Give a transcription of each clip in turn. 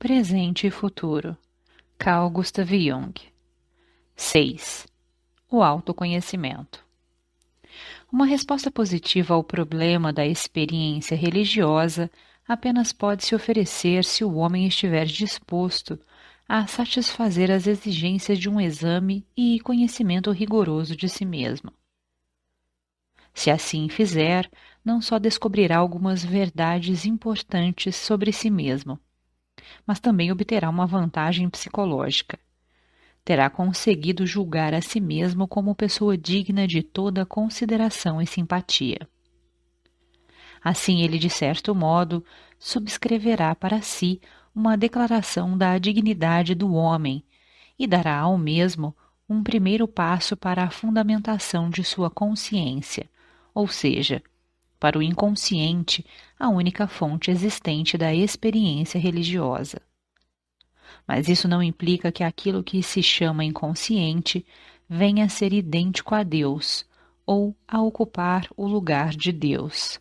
Presente e futuro. Carl Gustav Jung. 6. O autoconhecimento. Uma resposta positiva ao problema da experiência religiosa apenas pode se oferecer se o homem estiver disposto a satisfazer as exigências de um exame e conhecimento rigoroso de si mesmo. Se assim fizer, não só descobrirá algumas verdades importantes sobre si mesmo, mas também obterá uma vantagem psicológica. Terá conseguido julgar a si mesmo como pessoa digna de toda consideração e simpatia. Assim, ele, de certo modo, subscreverá para si uma declaração da dignidade do homem e dará ao mesmo um primeiro passo para a fundamentação de sua consciência, ou seja, para o inconsciente, a única fonte existente da experiência religiosa. Mas isso não implica que aquilo que se chama inconsciente venha a ser idêntico a Deus ou a ocupar o lugar de Deus.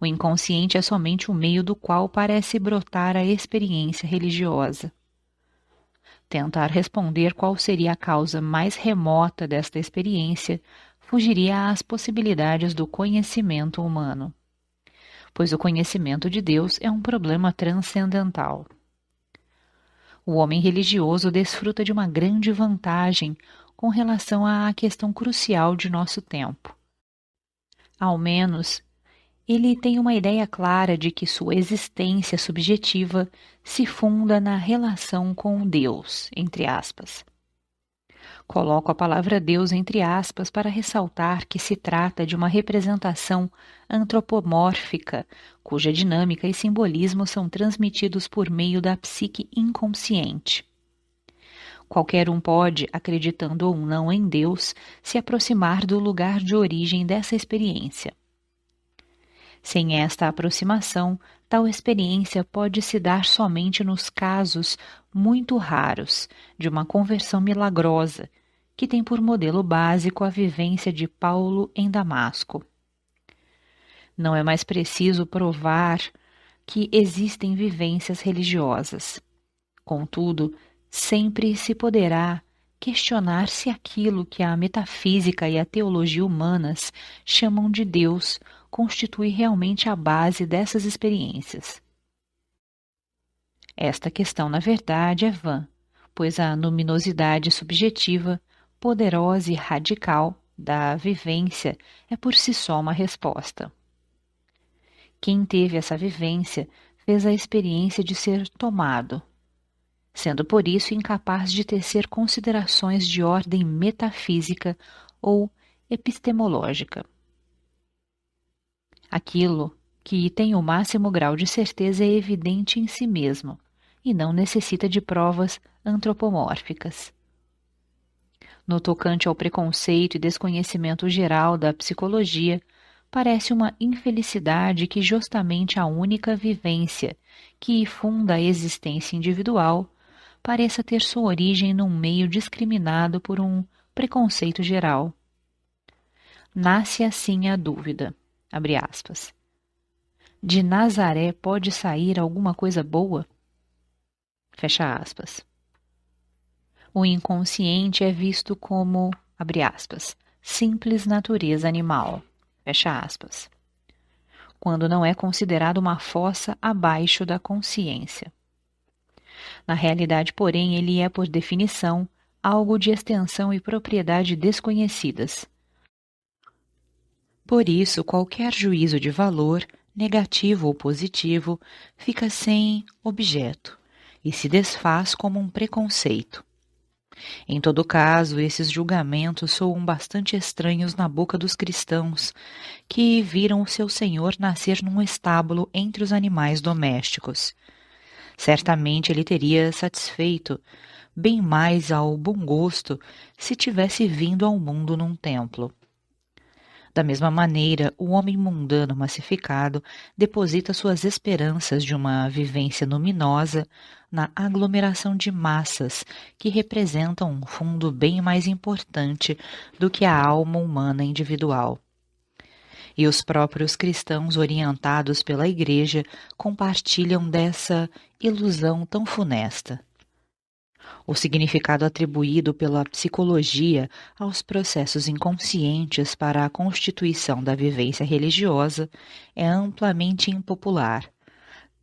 O inconsciente é somente o meio do qual parece brotar a experiência religiosa. Tentar responder qual seria a causa mais remota desta experiência fugiria às possibilidades do conhecimento humano, pois o conhecimento de Deus é um problema transcendental. O homem religioso desfruta de uma grande vantagem com relação à questão crucial de nosso tempo. Ao menos, ele tem uma ideia clara de que sua existência subjetiva se funda na relação com Deus, entre aspas. Coloco a palavra Deus entre aspas para ressaltar que se trata de uma representação antropomórfica, cuja dinâmica e simbolismo são transmitidos por meio da psique inconsciente. Qualquer um pode, acreditando ou não em Deus, se aproximar do lugar de origem dessa experiência. Sem esta aproximação, tal experiência pode se dar somente nos casos muito raros de uma conversão milagrosa, que tem por modelo básico a vivência de Paulo em Damasco. Não é mais preciso provar que existem vivências religiosas. Contudo, sempre se poderá questionar se aquilo que a metafísica e a teologia humanas chamam de Deus constitui realmente a base dessas experiências. Esta questão, na verdade, é vã, pois a luminosidade subjetiva, poderosa e radical da vivência é por si só uma resposta. Quem teve essa vivência fez a experiência de ser tomado, sendo por isso incapaz de tecer considerações de ordem metafísica ou epistemológica. Aquilo que tem o máximo grau de certeza é evidente em si mesmo e não necessita de provas antropomórficas. No tocante ao preconceito e desconhecimento geral da psicologia, parece uma infelicidade que justamente a única vivência que funda a existência individual pareça ter sua origem num meio discriminado por um preconceito geral. Nasce assim a dúvida, abre aspas. De Nazaré pode sair alguma coisa boa? Fecha aspas. O inconsciente é visto como, abre aspas, simples natureza animal, fecha aspas, quando não é considerado uma fossa abaixo da consciência. Na realidade, porém, ele é, por definição, algo de extensão e propriedade desconhecidas. Por isso, qualquer juízo de valor, negativo ou positivo, fica sem objeto e se desfaz como um preconceito. Em todo caso, esses julgamentos soam bastante estranhos na boca dos cristãos, que viram o seu Senhor nascer num estábulo entre os animais domésticos. Certamente ele teria satisfeito bem mais ao bom gosto se tivesse vindo ao mundo num templo. Da mesma maneira, o homem mundano massificado deposita suas esperanças de uma vivência luminosa na aglomeração de massas que representam um fundo bem mais importante do que a alma humana individual. E os próprios cristãos orientados pela Igreja compartilham dessa ilusão tão funesta. O significado atribuído pela psicologia aos processos inconscientes para a constituição da vivência religiosa é amplamente impopular,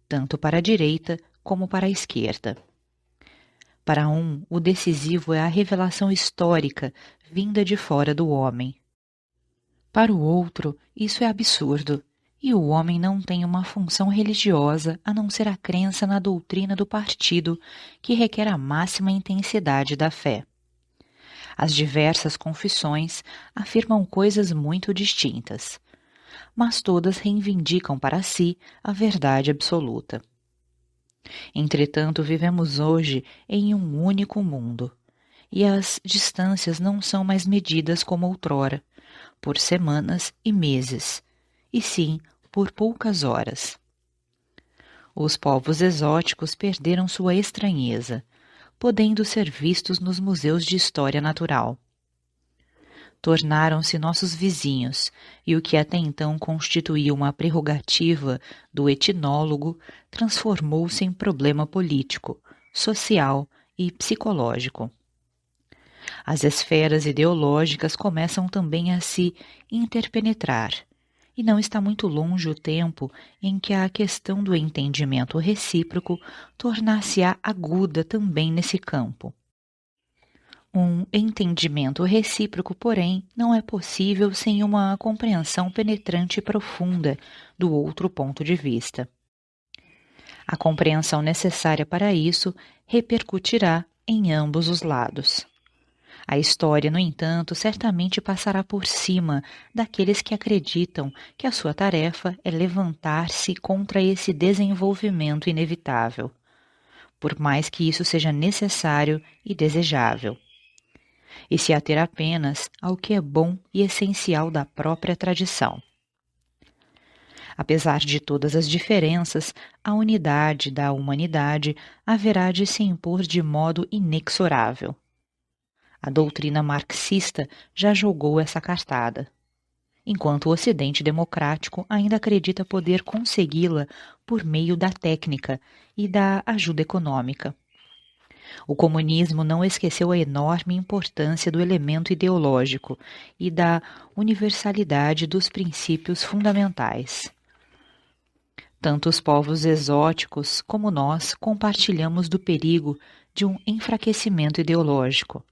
tanto para a direita como para a esquerda. Para um, o decisivo é a revelação histórica vinda de fora do homem. Para o outro, isso é absurdo, e o homem não tem uma função religiosa a não ser a crença na doutrina do partido, que requer a máxima intensidade da fé. As diversas confissões afirmam coisas muito distintas, mas todas reivindicam para si a verdade absoluta. Entretanto, vivemos hoje em um único mundo, e as distâncias não são mais medidas como outrora, por semanas e meses, e sim por poucas horas. Os povos exóticos perderam sua estranheza, podendo ser vistos nos museus de história natural. Tornaram-se nossos vizinhos, e o que até então constituía uma prerrogativa do etnólogo transformou-se em problema político, social e psicológico. As esferas ideológicas começam também a se interpenetrar, e não está muito longe o tempo em que a questão do entendimento recíproco tornar-se-á aguda também nesse campo. Um entendimento recíproco, porém, não é possível sem uma compreensão penetrante e profunda do outro ponto de vista. A compreensão necessária para isso repercutirá em ambos os lados. A história, no entanto, certamente passará por cima daqueles que acreditam que a sua tarefa é levantar-se contra esse desenvolvimento inevitável, por mais que isso seja necessário e desejável, e se ater apenas ao que é bom e essencial da própria tradição. Apesar de todas as diferenças, a unidade da humanidade haverá de se impor de modo inexorável. A doutrina marxista já jogou essa cartada, enquanto o Ocidente democrático ainda acredita poder consegui-la por meio da técnica e da ajuda econômica. O comunismo não esqueceu a enorme importância do elemento ideológico e da universalidade dos princípios fundamentais. Tanto os povos exóticos como nós compartilhamos do perigo de um enfraquecimento ideológico,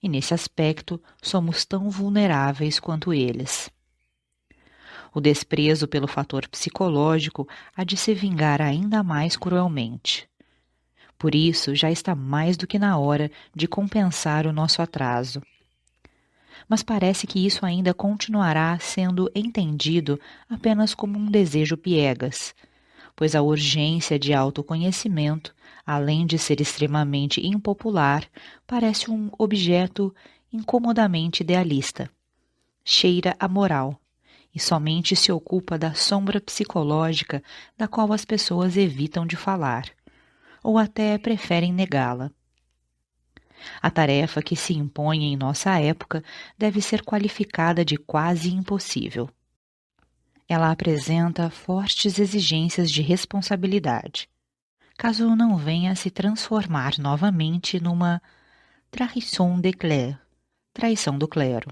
e nesse aspecto somos tão vulneráveis quanto eles. O desprezo pelo fator psicológico há de se vingar ainda mais cruelmente. Por isso, já está mais do que na hora de compensar o nosso atraso. Mas parece que isso ainda continuará sendo entendido apenas como um desejo piegas, pois a urgência de autoconhecimento, além de ser extremamente impopular, parece um objeto incomodamente idealista. Cheira a moral, e somente se ocupa da sombra psicológica da qual as pessoas evitam de falar, ou até preferem negá-la. A tarefa que se impõe em nossa época deve ser qualificada de quase impossível. Ela apresenta fortes exigências de responsabilidade, caso não venha a se transformar novamente numa trahison de clero, traição do clero.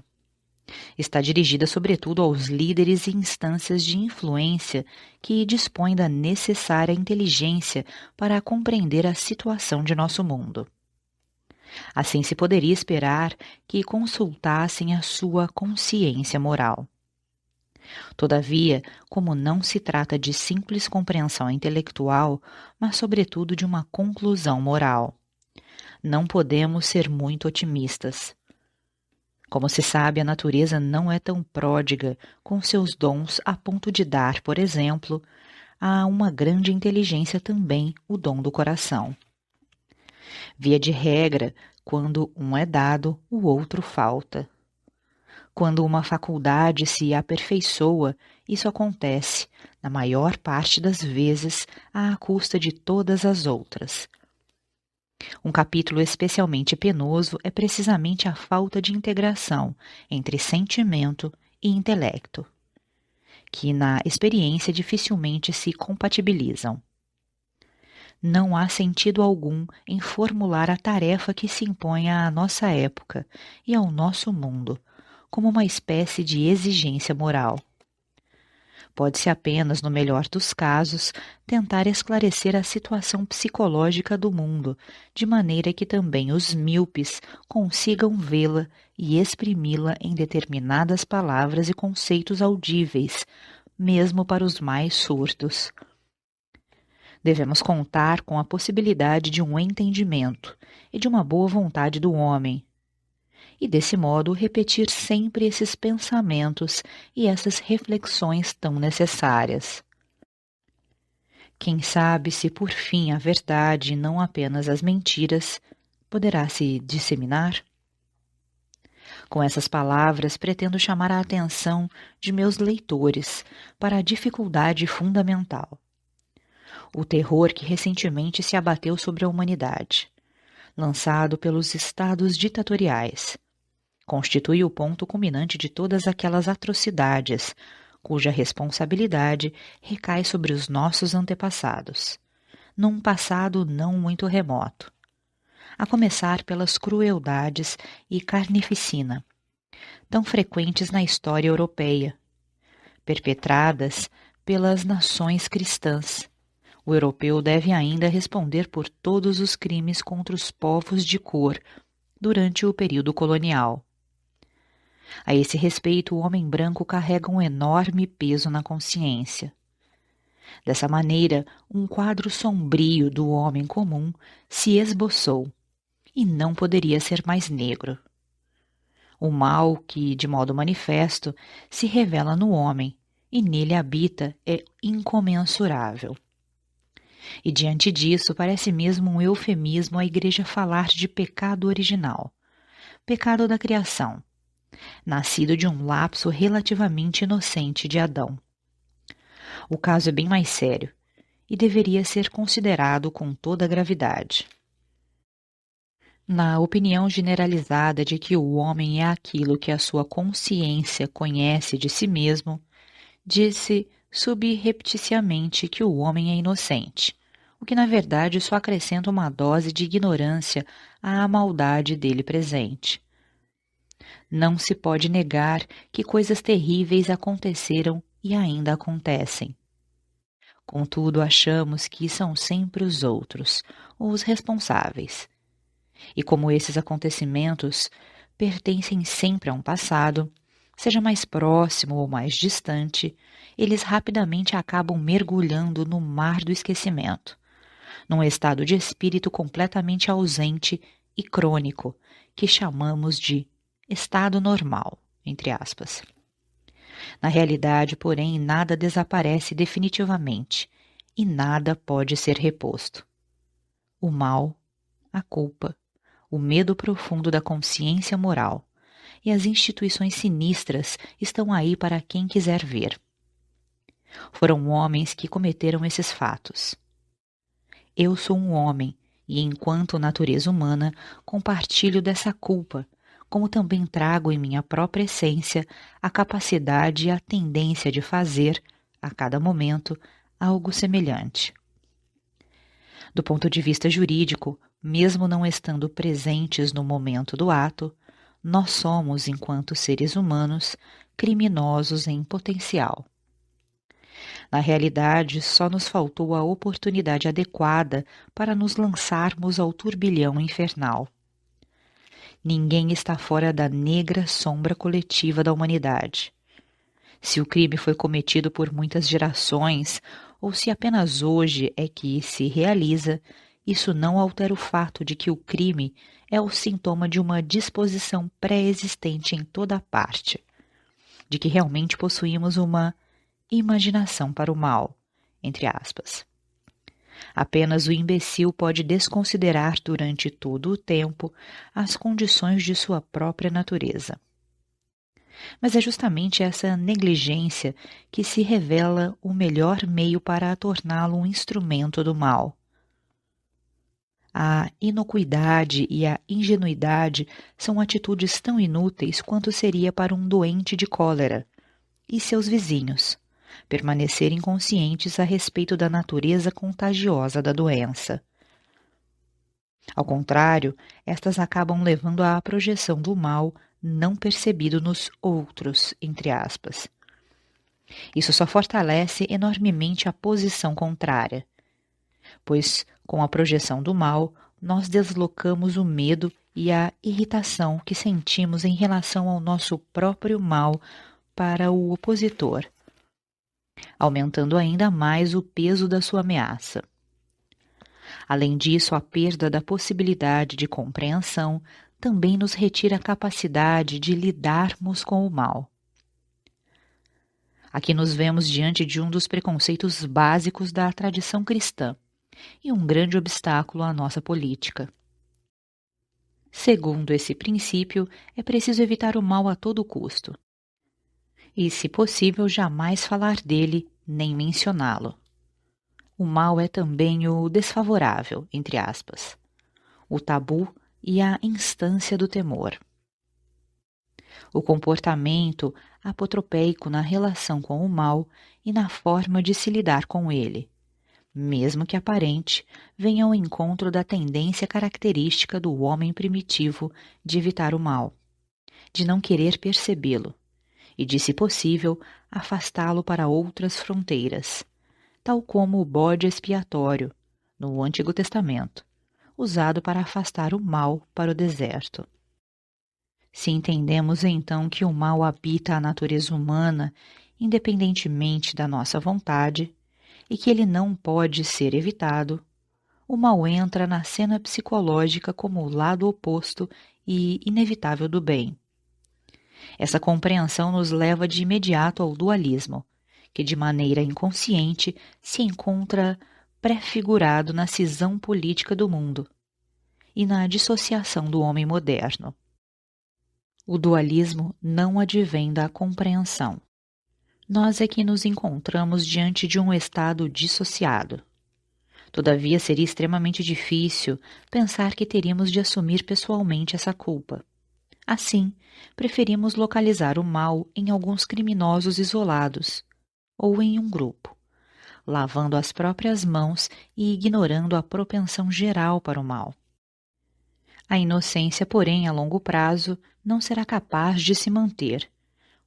Está dirigida sobretudo aos líderes e instâncias de influência que dispõem da necessária inteligência para compreender a situação de nosso mundo. Assim se poderia esperar que consultassem a sua consciência moral. Todavia, como não se trata de simples compreensão intelectual, mas sobretudo de uma conclusão moral, não podemos ser muito otimistas. Como se sabe, a natureza não é tão pródiga com seus dons a ponto de dar, por exemplo, a uma grande inteligência também o dom do coração. Via de regra, quando um é dado, o outro falta. Quando uma faculdade se aperfeiçoa, isso acontece, na maior parte das vezes, à custa de todas as outras. Um capítulo especialmente penoso é precisamente a falta de integração entre sentimento e intelecto. que na experiência dificilmente se compatibilizam. Não há sentido algum em formular a tarefa que se impõe à nossa época e ao nosso mundo, como uma espécie de exigência moral. Pode-se apenas, no melhor dos casos, tentar esclarecer a situação psicológica do mundo, de maneira que também os míopes consigam vê-la e exprimi-la em determinadas palavras e conceitos audíveis, mesmo para os mais surdos. Devemos contar com a possibilidade de um entendimento e de uma boa vontade do homem, e desse modo repetir sempre esses pensamentos e essas reflexões tão necessárias. Quem sabe se por fim a verdade e não apenas as mentiras poderá se disseminar? Com essas palavras pretendo chamar a atenção de meus leitores para a dificuldade fundamental. O terror que recentemente se abateu sobre a humanidade, lançado pelos estados ditatoriais, constitui o ponto culminante de todas aquelas atrocidades, cuja responsabilidade recai sobre os nossos antepassados, num passado não muito remoto, a começar pelas crueldades e carnificina, tão frequentes na história europeia, perpetradas pelas nações cristãs. O europeu deve ainda responder por todos os crimes contra os povos de cor durante o período colonial. A esse respeito, o homem branco carrega um enorme peso na consciência. Dessa maneira, um quadro sombrio do homem comum se esboçou, e não poderia ser mais negro. O mal que, de modo manifesto, se revela no homem e nele habita é incomensurável. E diante disso, parece mesmo um eufemismo a Igreja falar de pecado original, pecado da criação, nascido de um lapso relativamente inocente de Adão. O caso é bem mais sério e deveria ser considerado com toda a gravidade. Na opinião generalizada de que o homem é aquilo que a sua consciência conhece de si mesmo, diz-se subrepticiamente que o homem é inocente, o que na verdade só acrescenta uma dose de ignorância à maldade dele presente. Não se pode negar que coisas terríveis aconteceram e ainda acontecem. Contudo, achamos que são sempre os outros, os responsáveis. E como esses acontecimentos pertencem sempre a um passado, seja mais próximo ou mais distante, eles rapidamente acabam mergulhando no mar do esquecimento, num estado de espírito completamente ausente e crônico, que chamamos de estado normal, entre aspas. Na realidade, porém, nada desaparece definitivamente e nada pode ser reposto. O mal, a culpa, o medo profundo da consciência moral e as instituições sinistras estão aí para quem quiser ver. Foram homens que cometeram esses fatos. Eu sou um homem e, enquanto natureza humana, compartilho dessa culpa, como também trago em minha própria essência a capacidade e a tendência de fazer, a cada momento, algo semelhante. Do ponto de vista jurídico, mesmo não estando presentes no momento do ato, nós somos, enquanto seres humanos, criminosos em potencial. Na realidade, só nos faltou a oportunidade adequada para nos lançarmos ao turbilhão infernal. Ninguém está fora da negra sombra coletiva da humanidade. Se o crime foi cometido por muitas gerações, ou se apenas hoje é que se realiza, isso não altera o fato de que o crime é o sintoma de uma disposição pré-existente em toda parte, de que realmente possuímos uma imaginação para o mal, entre aspas. Apenas o imbecil pode desconsiderar durante todo o tempo as condições de sua própria natureza. Mas é justamente essa negligência que se revela o melhor meio para torná-lo um instrumento do mal. A inocuidade e a ingenuidade são atitudes tão inúteis quanto seria para um doente de cólera e seus vizinhos, permanecer inconscientes a respeito da natureza contagiosa da doença. Ao contrário, estas acabam levando à projeção do mal não percebido nos outros, entre aspas. Isso só fortalece enormemente a posição contrária, pois, com a projeção do mal, nós deslocamos o medo e a irritação que sentimos em relação ao nosso próprio mal para o opositor, aumentando ainda mais o peso da sua ameaça. Além disso, a perda da possibilidade de compreensão também nos retira a capacidade de lidarmos com o mal. Aqui nos vemos diante de um dos preconceitos básicos da tradição cristã e um grande obstáculo à nossa política. Segundo esse princípio, é preciso evitar o mal a todo custo. E, se possível, jamais falar dele nem mencioná-lo. O mal é também o desfavorável, entre aspas, o tabu e a instância do temor. O comportamento apotropeico na relação com o mal e na forma de se lidar com ele, mesmo que aparente, venha ao encontro da tendência característica do homem primitivo de evitar o mal, de não querer percebê-lo e de, se possível, afastá-lo para outras fronteiras, tal como o bode expiatório, no Antigo Testamento, usado para afastar o mal para o deserto. Se entendemos então que o mal habita a natureza humana, independentemente da nossa vontade, e que ele não pode ser evitado, o mal entra na cena psicológica como o lado oposto e inevitável do bem. Essa compreensão nos leva de imediato ao dualismo, que de maneira inconsciente se encontra prefigurado na cisão política do mundo e na dissociação do homem moderno. O dualismo não advém da compreensão. Nós é que nos encontramos diante de um estado dissociado. Todavia, seria extremamente difícil pensar que teríamos de assumir pessoalmente essa culpa. Assim, preferimos localizar o mal em alguns criminosos isolados, ou em um grupo, lavando as próprias mãos e ignorando a propensão geral para o mal. A inocência, porém, a longo prazo, não será capaz de se manter,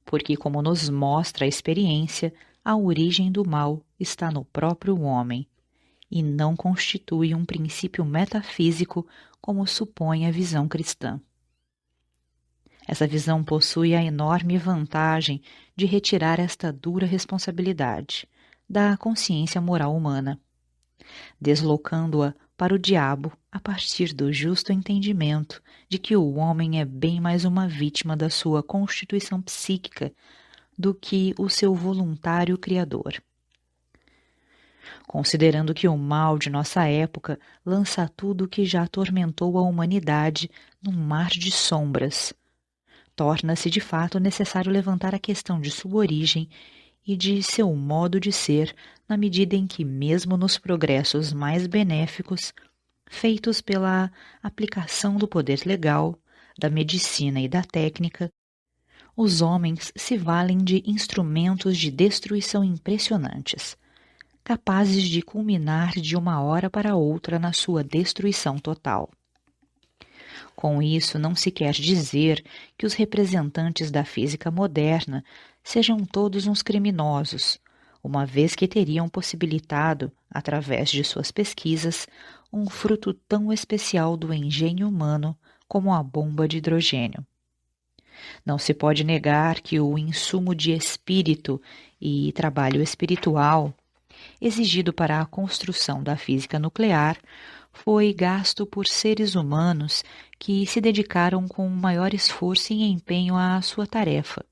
porque, como nos mostra a experiência, a origem do mal está no próprio homem, e não constitui um princípio metafísico como supõe a visão cristã. Essa visão possui a enorme vantagem de retirar esta dura responsabilidade da consciência moral humana, deslocando-a para o diabo a partir do justo entendimento de que o homem é bem mais uma vítima da sua constituição psíquica do que o seu voluntário criador. Considerando que o mal de nossa época lança tudo o que já atormentou a humanidade num mar de sombras, torna-se de fato necessário levantar a questão de sua origem e de seu modo de ser, na medida em que, mesmo nos progressos mais benéficos, feitos pela aplicação do poder legal, da medicina e da técnica, os homens se valem de instrumentos de destruição impressionantes, capazes de culminar de uma hora para outra na sua destruição total. Com isso, não se quer dizer que os representantes da física moderna sejam todos uns criminosos, uma vez que teriam possibilitado, através de suas pesquisas, um fruto tão especial do engenho humano como a bomba de hidrogênio. Não se pode negar que o insumo de espírito e trabalho espiritual exigido para a construção da física nuclear foi gasto por seres humanos que se dedicaram com maior esforço e empenho à sua tarefa,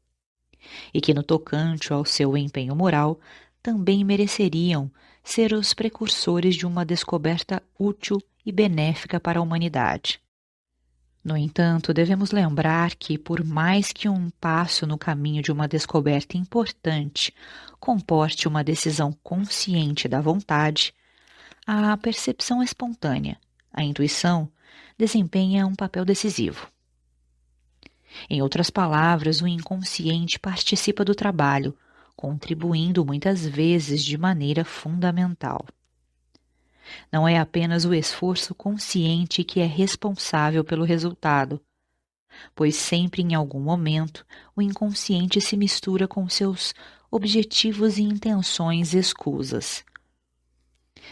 e que, no tocante ao seu empenho moral, também mereceriam ser os precursores de uma descoberta útil e benéfica para a humanidade. No entanto, devemos lembrar que, por mais que um passo no caminho de uma descoberta importante comporte uma decisão consciente da vontade, a percepção espontânea, a intuição, desempenha um papel decisivo. Em outras palavras, o inconsciente participa do trabalho, contribuindo muitas vezes de maneira fundamental. Não é apenas o esforço consciente que é responsável pelo resultado, pois sempre em algum momento o inconsciente se mistura com seus objetivos e intenções escusas.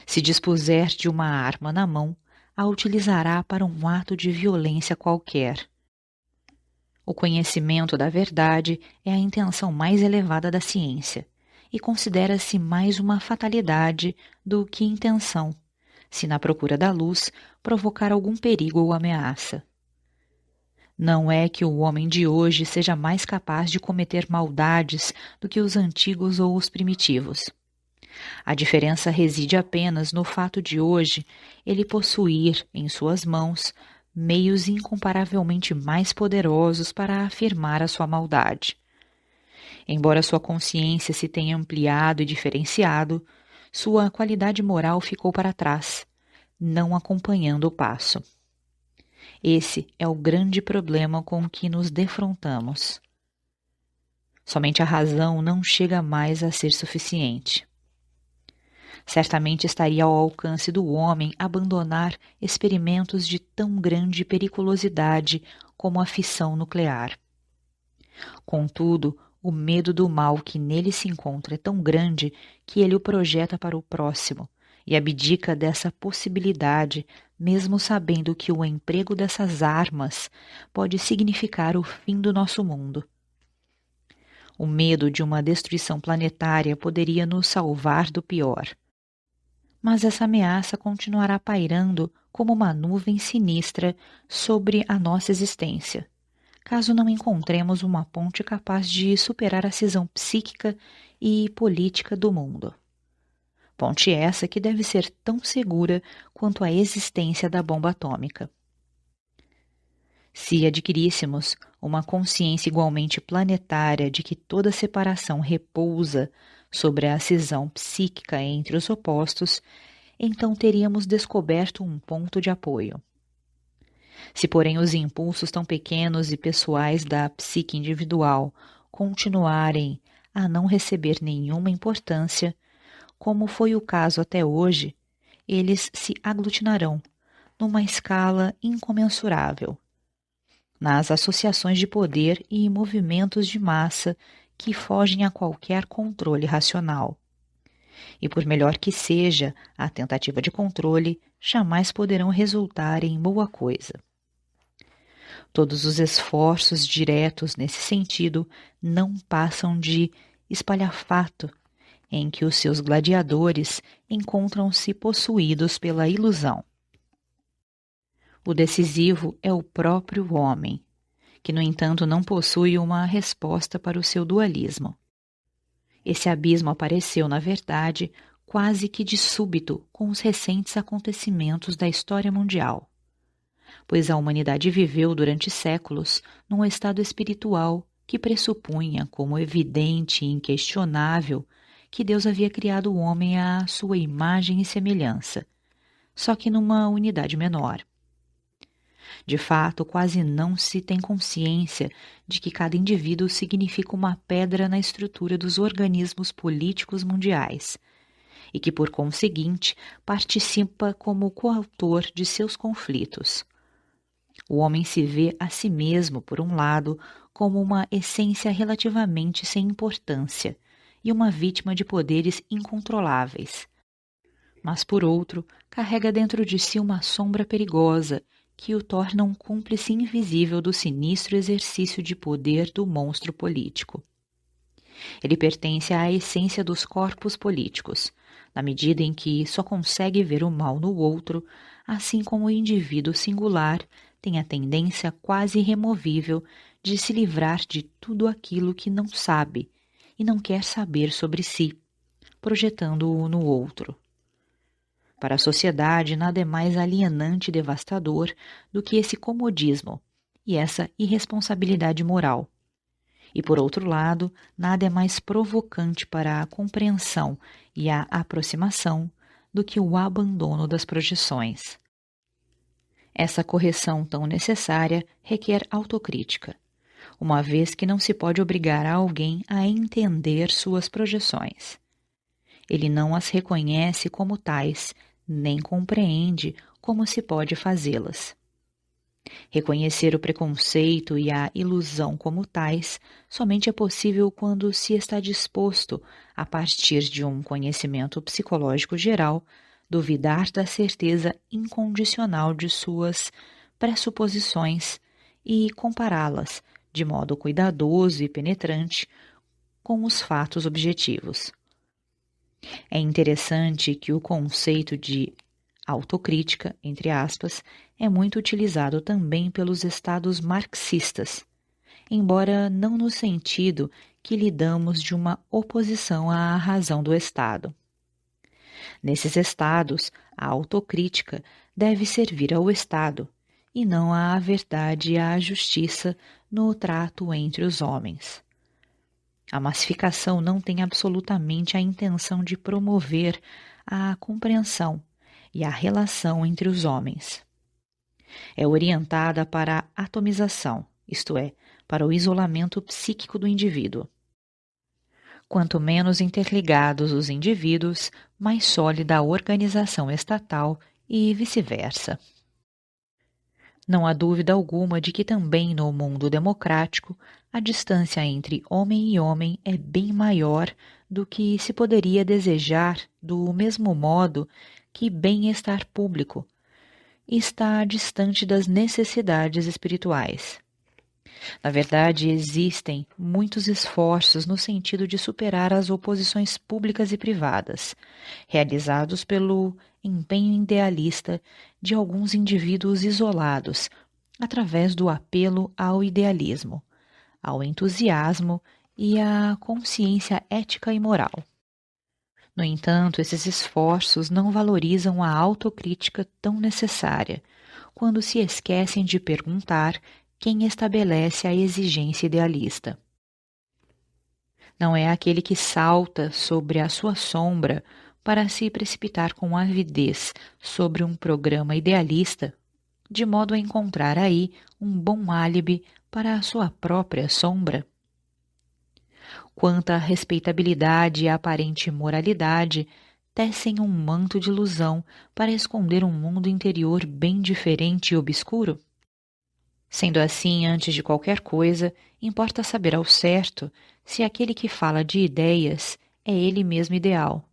Se dispuser de uma arma na mão, a utilizará para um ato de violência qualquer. O conhecimento da verdade é a intenção mais elevada da ciência e considera-se mais uma fatalidade do que intenção, se na procura da luz provocar algum perigo ou ameaça. Não é que o homem de hoje seja mais capaz de cometer maldades do que os antigos ou os primitivos. A diferença reside apenas no fato de hoje ele possuir em suas mãos meios incomparavelmente mais poderosos para afirmar a sua maldade. Embora sua consciência se tenha ampliado e diferenciado, sua qualidade moral ficou para trás, não acompanhando o passo. Esse é o grande problema com que nos defrontamos. Somente a razão não chega mais a ser suficiente. Certamente estaria ao alcance do homem abandonar experimentos de tão grande periculosidade como a fissão nuclear. Contudo, o medo do mal que nele se encontra é tão grande que ele o projeta para o próximo e abdica dessa possibilidade, mesmo sabendo que o emprego dessas armas pode significar o fim do nosso mundo. O medo de uma destruição planetária poderia nos salvar do pior. Mas essa ameaça continuará pairando como uma nuvem sinistra sobre a nossa existência, caso não encontremos uma ponte capaz de superar a cisão psíquica e política do mundo. Ponte essa que deve ser tão segura quanto a existência da bomba atômica. Se adquiríssemos uma consciência igualmente planetária de que toda separação repousa sobre a cisão psíquica entre os opostos, então teríamos descoberto um ponto de apoio. Se, porém, os impulsos tão pequenos e pessoais da psique individual continuarem a não receber nenhuma importância, como foi o caso até hoje, eles se aglutinarão numa escala incomensurável, nas associações de poder e movimentos de massa que fogem a qualquer controle racional. E por melhor que seja a tentativa de controle, jamais poderão resultar em boa coisa. Todos os esforços diretos nesse sentido não passam de espalhafato em que os seus gladiadores encontram-se possuídos pela ilusão. O decisivo é o próprio homem, que, no entanto, não possui uma resposta para o seu dualismo. Esse abismo apareceu, na verdade, quase que de súbito com os recentes acontecimentos da história mundial, pois a humanidade viveu durante séculos num estado espiritual que pressupunha como evidente e inquestionável que Deus havia criado o homem à sua imagem e semelhança, só que numa unidade menor. De fato, quase não se tem consciência de que cada indivíduo significa uma pedra na estrutura dos organismos políticos mundiais e que, por conseguinte, participa como coautor de seus conflitos. O homem se vê a si mesmo, por um lado, como uma essência relativamente sem importância e uma vítima de poderes incontroláveis. Mas, por outro, carrega dentro de si uma sombra perigosa que o torna um cúmplice invisível do sinistro exercício de poder do monstro político. Ele pertence à essência dos corpos políticos, na medida em que só consegue ver o mal no outro, assim como o indivíduo singular tem a tendência quase irremovível de se livrar de tudo aquilo que não sabe e não quer saber sobre si, projetando-o no outro. Para a sociedade, nada é mais alienante e devastador do que esse comodismo e essa irresponsabilidade moral. E, por outro lado, nada é mais provocante para a compreensão e a aproximação do que o abandono das projeções. Essa correção tão necessária requer autocrítica. uma vez que não se pode obrigar alguém a entender suas projeções. Ele não as reconhece como tais, nem compreende como se pode fazê-las. Reconhecer o preconceito e a ilusão como tais somente é possível quando se está disposto, a partir de um conhecimento psicológico geral, duvidar da certeza incondicional de suas pressuposições e compará-las, de modo cuidadoso e penetrante, com os fatos objetivos. É interessante que o conceito de autocrítica, entre aspas, é muito utilizado também pelos estados marxistas, embora não no sentido que lhe damos de uma oposição à razão do Estado. Nesses estados, a autocrítica deve servir ao Estado, e não à verdade e à justiça no trato entre os homens. A massificação não tem absolutamente a intenção de promover a compreensão e a relação entre os homens. É orientada para a atomização, isto é, para o isolamento psíquico do indivíduo. Quanto menos interligados os indivíduos, mais sólida a organização estatal e vice-versa. Não há dúvida alguma de que também no mundo democrático a distância entre homem e homem é bem maior do que se poderia desejar, do mesmo modo que bem-estar público está distante das necessidades espirituais. Na verdade, existem muitos esforços no sentido de superar as oposições públicas e privadas, realizados pelo empenho idealista de alguns indivíduos isolados, através do apelo ao idealismo, ao entusiasmo e à consciência ética e moral. No entanto, esses esforços não valorizam a autocrítica tão necessária, quando se esquecem de perguntar quem estabelece a exigência idealista. Não é aquele que salta sobre a sua sombra para se precipitar com avidez sobre um programa idealista, de modo a encontrar aí um bom álibi para a sua própria sombra. Quanto à respeitabilidade e à aparente moralidade, tecem um manto de ilusão para esconder um mundo interior bem diferente e obscuro? Sendo assim, antes de qualquer coisa, importa saber ao certo se aquele que fala de ideias é ele mesmo ideal,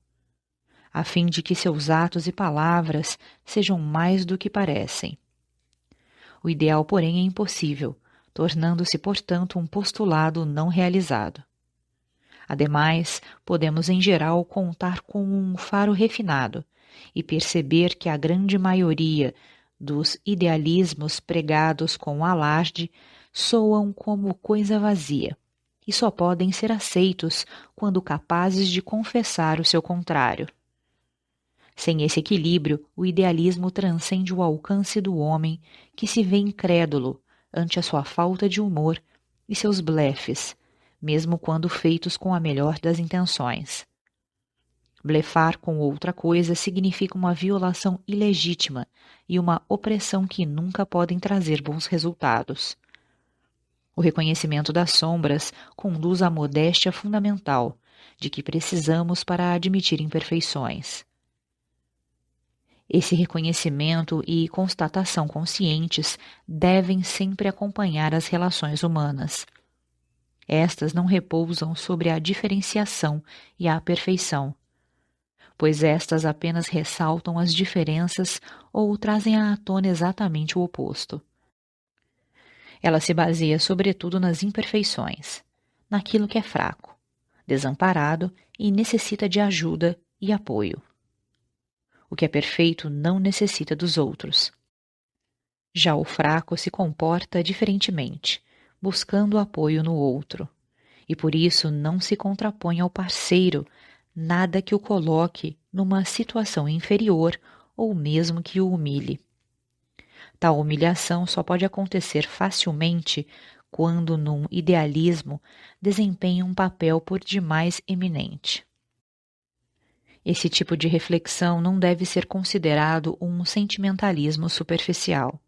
a fim de que seus atos e palavras sejam mais do que parecem. O ideal, porém, é impossível, tornando-se, portanto, um postulado não realizado. Ademais, podemos em geral contar com um faro refinado e perceber que a grande maioria dos idealismos pregados com alarde soam como coisa vazia e só podem ser aceitos quando capazes de confessar o seu contrário. Sem esse equilíbrio, o idealismo transcende o alcance do homem que se vê incrédulo ante a sua falta de humor e seus blefes, mesmo quando feitos com a melhor das intenções. Blefar com outra coisa significa uma violação ilegítima e uma opressão que nunca podem trazer bons resultados. O reconhecimento das sombras conduz à modéstia fundamental, de que precisamos para admitir imperfeições. Esse reconhecimento e constatação conscientes devem sempre acompanhar as relações humanas. Estas não repousam sobre a diferenciação e a perfeição, pois estas apenas ressaltam as diferenças ou trazem à tona exatamente o oposto. Ela se baseia sobretudo nas imperfeições, naquilo que é fraco, desamparado e necessita de ajuda e apoio. O que é perfeito não necessita dos outros. Já o fraco se comporta diferentemente, buscando apoio no outro, e por isso não se contrapõe ao parceiro, nada que o coloque numa situação inferior ou mesmo que o humilhe. Tal humilhação só pode acontecer facilmente quando, num idealismo, desempenha um papel por demais eminente. Esse tipo de reflexão não deve ser considerado um sentimentalismo superficial.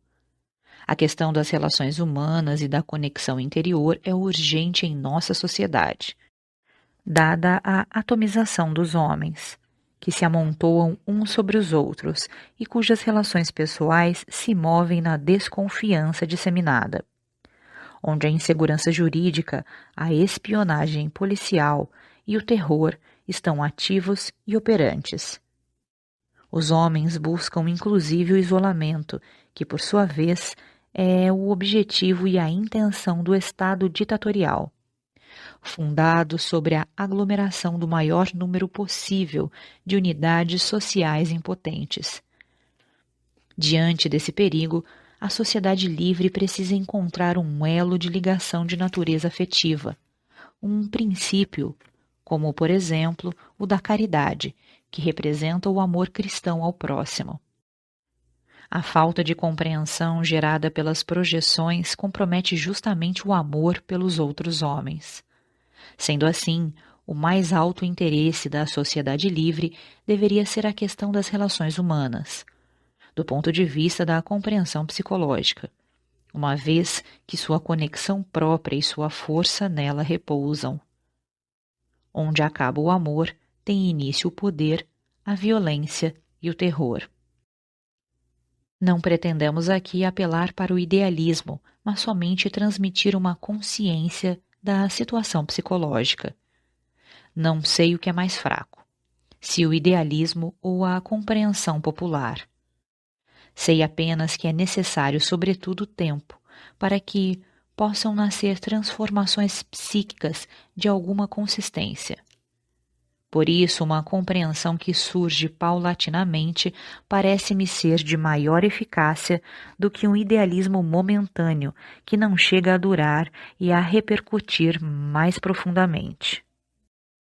A questão das relações humanas e da conexão interior é urgente em nossa sociedade, dada a atomização dos homens, que se amontoam uns sobre os outros e cujas relações pessoais se movem na desconfiança disseminada, onde a insegurança jurídica, a espionagem policial e o terror estão ativos e operantes. Os homens buscam inclusive o isolamento, que por sua vez é o objetivo e a intenção do Estado ditatorial, fundado sobre a aglomeração do maior número possível de unidades sociais impotentes. Diante desse perigo, a sociedade livre precisa encontrar um elo de ligação de natureza afetiva, um princípio, como, por exemplo, o da caridade, que representa o amor cristão ao próximo. A falta de compreensão gerada pelas projeções compromete justamente o amor pelos outros homens. Sendo assim, o mais alto interesse da sociedade livre deveria ser a questão das relações humanas, do ponto de vista da compreensão psicológica, uma vez que sua conexão própria e sua força nela repousam. Onde acaba o amor, tem início o poder, a violência e o terror. Não pretendemos aqui apelar para o idealismo, mas somente transmitir uma consciência da situação psicológica. Não sei o que é mais fraco, se o idealismo ou a compreensão popular. Sei apenas que é necessário, sobretudo, tempo, para que possam nascer transformações psíquicas de alguma consistência. Por isso, uma compreensão que surge paulatinamente parece-me ser de maior eficácia do que um idealismo momentâneo que não chega a durar e a repercutir mais profundamente.